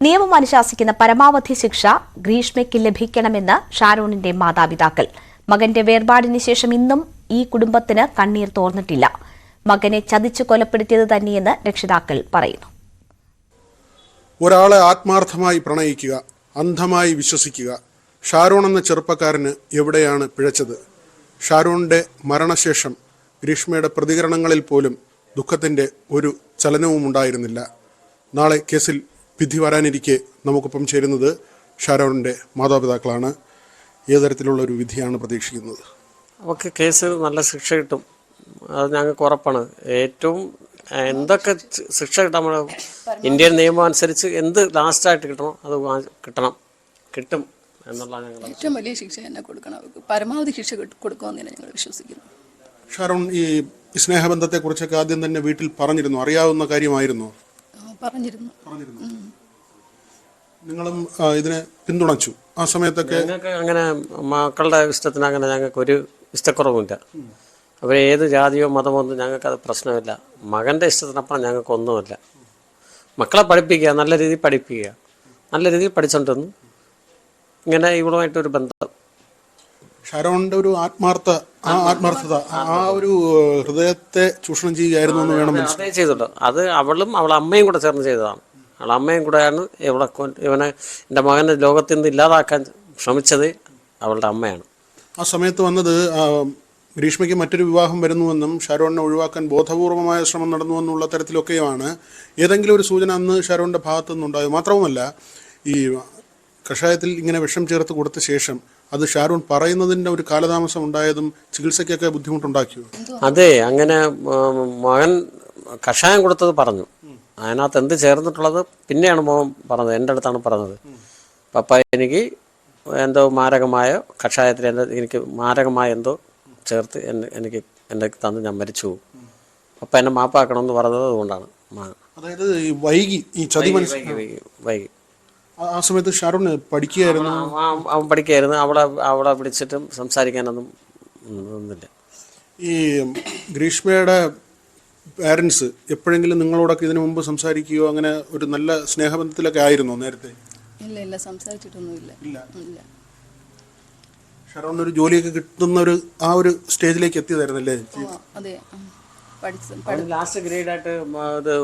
നിയമം അനുശാസിക്കുന്ന പരമാവധി ശിക്ഷ ഗ്രീഷ്മയ്ക്ക് ലഭിക്കണമെന്ന് ഷാരോണിന്റെ മാതാപിതാക്കൾ. മകന്റെ വേർപാടിന് ശേഷം ഇന്നും ഈ കുടുംബത്തിന് കണ്ണീർ തോർന്നിട്ടില്ല. മകനെ ചതിച്ചു കൊലപ്പെടുത്തിയത് തന്നെയെന്ന് രക്ഷിതാക്കൾ പറയുന്നു. ഒരാളെ ആത്മാർത്ഥമായി പ്രണയിക്കുക, അന്ധമായി വിശ്വസിക്കുക. ഷാരോൺ എന്ന ചെറുപ്പക്കാരന് എവിടെയാണ് പിഴച്ചത്? ഷാരോണിന്റെ മരണശേഷം ഗ്രീഷ്മയുടെ പ്രതികരണങ്ങളിൽ പോലും ദുഃഖത്തിന്റെ ഒരു ചലനവും ഉണ്ടായിരുന്നില്ല. നാളെ കേസിൽ വിധി വരാനിരിക്കെ നമുക്കൊപ്പം ചേരുന്നത് ഷാരോണിന്റെ മാതാപിതാക്കളാണ്. ഏത് തരത്തിലുള്ള ഒരു വിധിയാണ് പ്രതീക്ഷിക്കുന്നത്? അവർക്ക് കേസ് നല്ല ശിക്ഷ കിട്ടും, അത് ഞങ്ങൾക്ക് ഉറപ്പാണ്. ഏറ്റവും എന്തൊക്കെ ശിക്ഷ കിട്ടാൻ ഇന്ത്യൻ നിയമം അനുസരിച്ച് എന്ത് ലാസ്റ്റായിട്ട് കിട്ടണോ അത് കിട്ടും എന്നുള്ള ഞങ്ങൾ ഏറ്റവും വലിയ ശിക്ഷ തന്നെ കൊടുക്കണം. അവർക്ക് പരമാവധി ശിക്ഷ കൊടുക്കുമെന്ന് ഞങ്ങൾ വിശ്വസിക്കുന്നു. ഷാരോൺ, ഈ സ്നേഹബന്ധത്തെ കുറിച്ചൊക്കെ ആദ്യം തന്നെ വീട്ടിൽ പറഞ്ഞിരുന്നു, അറിയാവുന്ന കാര്യമായിരുന്നോ? പറഞ്ഞിരുന്നു. നിങ്ങളും ഇതിനെ പിന്തുണച്ചു ആ സമയത്തൊക്കെ? ഞങ്ങൾക്ക് അങ്ങനെ മക്കളുടെ ഇഷ്ടത്തിന് അങ്ങനെ ഞങ്ങൾക്ക് ഒരു ഇഷ്ടക്കുറവുമില്ല. അവർ ഏത് ജാതിയോ മതമോ ഒന്നും ഞങ്ങൾക്കത് പ്രശ്നമില്ല. മകൻ്റെ ഇഷ്ടത്തിനപ്പുറം ഞങ്ങൾക്കൊന്നുമില്ല. മക്കളെ പഠിപ്പിക്കുക, നല്ല രീതിയിൽ പഠിപ്പിക്കുക, നല്ല രീതിയിൽ പഠിച്ചുകൊണ്ടിരുന്നു. ഇങ്ങനെ ഇവളുമായിട്ടൊരു ബന്ധം. ഷാരോണിന്റെ ഒരു ആത്മാർത്ഥത ആ ഒരു ഹൃദയത്തെ ചൂഷണം ചെയ്യുകയായിരുന്നു എന്ന് വേണം. അതേ ചെയ്തിട്ടുണ്ട്. അത് അവളും അവളെ അമ്മയും കൂടെ ചേർന്ന് ചെയ്തതാണ്. അവളെ അമ്മയും കൂടെയാണ് ഇവനെ എൻ്റെ മകനെ ലോകത്തിൽ നിന്ന് ഇല്ലാതാക്കാൻ ശ്രമിച്ചത് അവളുടെ അമ്മയാണ്. ആ സമയത്ത് വന്നത് ഗ്രീഷ്മയ്ക്ക് മറ്റൊരു വിവാഹം വരുന്നുവെന്നും ഷാരോണിനെ ഒഴിവാക്കാൻ ബോധപൂർവമായ ശ്രമം നടന്നുവെന്നുള്ള തരത്തിലൊക്കെയാണ്. ഏതെങ്കിലും ഒരു സൂചന അന്ന് ഷാരോണിന്റെ ഭാഗത്തു നിന്നുണ്ടായത്? മാത്രവുമല്ല, ഈ കഷായത്തിൽ ഇങ്ങനെ വിഷം ചേർത്ത് കൊടുത്ത ശേഷം അത് ഷാരോൺ പറയുന്നതിൻ്റെ ഒരു കാലതാമസം ഉണ്ടായതും ചികിത്സയ്ക്കൊക്കെ ബുദ്ധിമുട്ടുണ്ടാക്കിയോ? അതെ, അങ്ങനെ മകൻ കഷായം കൊടുത്തത് പറഞ്ഞു. അതിനകത്ത് എന്ത് ചേർന്നിട്ടുള്ളത് പിന്നെയാണ് മോൻ പറഞ്ഞത്, എൻ്റെ അടുത്താണ് പറഞ്ഞത്. പപ്പ എനിക്ക് എന്തോ മാരകമായ കഷായത്തിൽ എനിക്ക് മാരകമായ എന്തോ ചേർത്ത് എനിക്ക് എൻ്റെ തന്ന് ഞാൻ മരിച്ചു പോകും. അപ്പം എന്നെ മാപ്പാക്കണമെന്ന് പറഞ്ഞത് അതുകൊണ്ടാണ്. അതായത് ഈ ചതി വൈകി. ആ സമയത്ത് ഷാരോൺ പഠിക്കുകയായിരുന്നു. അവൻ പഠിക്കുകയായിരുന്നു. അവളെ വിളിച്ചിട്ടും സംസാരിക്കാനൊന്നും ഒന്നുമില്ല. ഈ ഗ്രീഷ്മയുടെ പാരൻസ് എപ്പോഴെങ്കിലും നിങ്ങളോടൊക്കെ ഇതിനു മുമ്പ് സംസാരിക്കുകയോ അങ്ങനെ ഒരു നല്ല സ്നേഹബന്ധത്തിലൊക്കെ ആയിരുന്നോ നേരത്തെ? ഇല്ല, സംസാരിച്ചിട്ടൊന്നുമില്ല. ഷാരോൺ ഒരു ജോലിയൊക്കെ കിട്ടുന്ന ആ ഒരു സ്റ്റേജിലേക്ക് എത്തിയതായിരുന്നല്ലേ? അതെ, ലാസ്റ്റ് ഗ്രേഡായിട്ട് ഇത്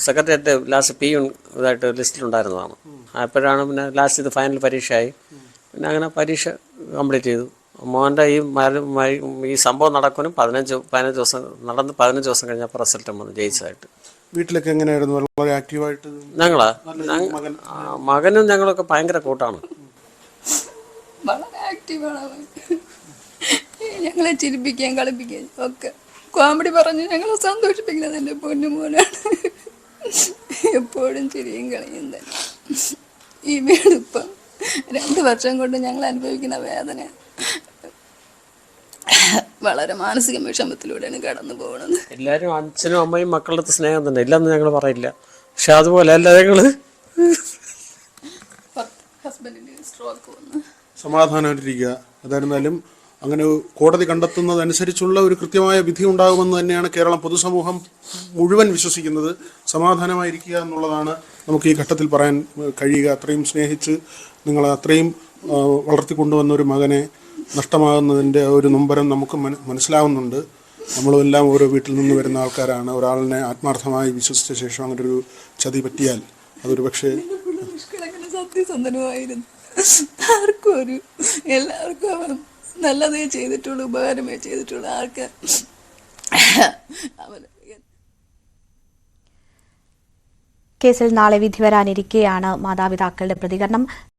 സെക്രട്ടറിയേറ്റ് ലാസ്റ്റ് പിയൂൺ ഇതായിട്ട് ലിസ്റ്റിലുണ്ടായിരുന്നതാണ്. അപ്പോഴാണ് പിന്നെ ലാസ്റ്റ് ഇത് ഫൈനൽ പരീക്ഷയായി. പിന്നെ അങ്ങനെ പരീക്ഷ കംപ്ലീറ്റ് ചെയ്തു. മോൻ്റെ ഈ സംഭവം നടക്കാനും 15 ദിവസം നടന്ന് 15 ദിവസം കഴിഞ്ഞപ്പോൾ റിസൾട്ട് വന്നു ജയിച്ചതായിട്ട്. വീട്ടിലൊക്കെ എങ്ങനെയായിരുന്നു? വളരെ ആക്റ്റീവായിട്ട് മകനും ഞങ്ങളൊക്കെ ഭയങ്കര കൂട്ടാണ്. വളരെ ആക്റ്റീവാണ്. ഞങ്ങളെ ചിരിപ്പിക്കാൻ കളിപ്പിക്കാൻ ഒക്കെ കോമഡി പറഞ്ഞ് ഞങ്ങളെ സന്തോഷിപ്പിക്കുന്നത് എൻ്റെ പൊന്നുമോനാണ്. എപ്പോഴും ചിരിയും കളിയും തന്നെ. ഈ വീടിപ്പം 2 വർഷം കൊണ്ട് ഞങ്ങൾ അനുഭവിക്കുന്ന വേദന വളരെ മാനസിക വിഷമത്തിലൂടെയാണ് കടന്നു പോകുന്നത്. എല്ലാവരും അച്ഛനും അമ്മയും മക്കളുടെ അടുത്ത് സ്നേഹം തന്നെ ഇല്ലെന്ന് ഞങ്ങൾ പറയില്ല. പക്ഷെ അതുപോലെ അല്ല, ഞങ്ങൾ ഹസ്ബൻഡിന് സ്ട്രോക്ക് വന്ന് സമാധാനമായിട്ടിരിക്കുക. അതായിരുന്നാലും അങ്ങനെ കോടതി കണ്ടെത്തുന്നതനുസരിച്ചുള്ള ഒരു കൃത്യമായ വിധി ഉണ്ടാകുമെന്ന് തന്നെയാണ് കേരളം പൊതുസമൂഹം മുഴുവൻ വിശ്വസിക്കുന്നത്. സമാധാനമായിരിക്കുക എന്നുള്ളതാണ് നമുക്ക് ഈ ഘട്ടത്തിൽ പറയാൻ കഴിയുക. അത്രയും സ്നേഹിച്ച് നിങ്ങളെ അത്രയും വളർത്തിക്കൊണ്ടുവന്ന ഒരു മകനെ നഷ്ടമാകുന്നതിൻ്റെ ഒരു നൊമ്പരം നമുക്ക് മനസ്സിലാവുന്നുണ്ട്. നമ്മളുമെല്ലാം ഓരോ വീട്ടിൽ നിന്ന് വരുന്ന ആൾക്കാരാണ്. ഒരാളിനെ ആത്മാർത്ഥമായി വിശ്വസിച്ച ശേഷം അങ്ങനെ ഒരു ചതി പറ്റിയാൽ അതൊരു പക്ഷേ സത്യസന്ധനുമായിരുന്നു. എല്ലാവർക്കും അവൻ നല്ലതേ ചെയ്തിട്ടുള്ളൂ, ഉപകാരമേ ചെയ്തിട്ടുള്ളൂ. കേസിൽ നാളെ വിധി വരാനിരിക്കെയാണ് മാതാപിതാക്കളുടെ പ്രതികരണം.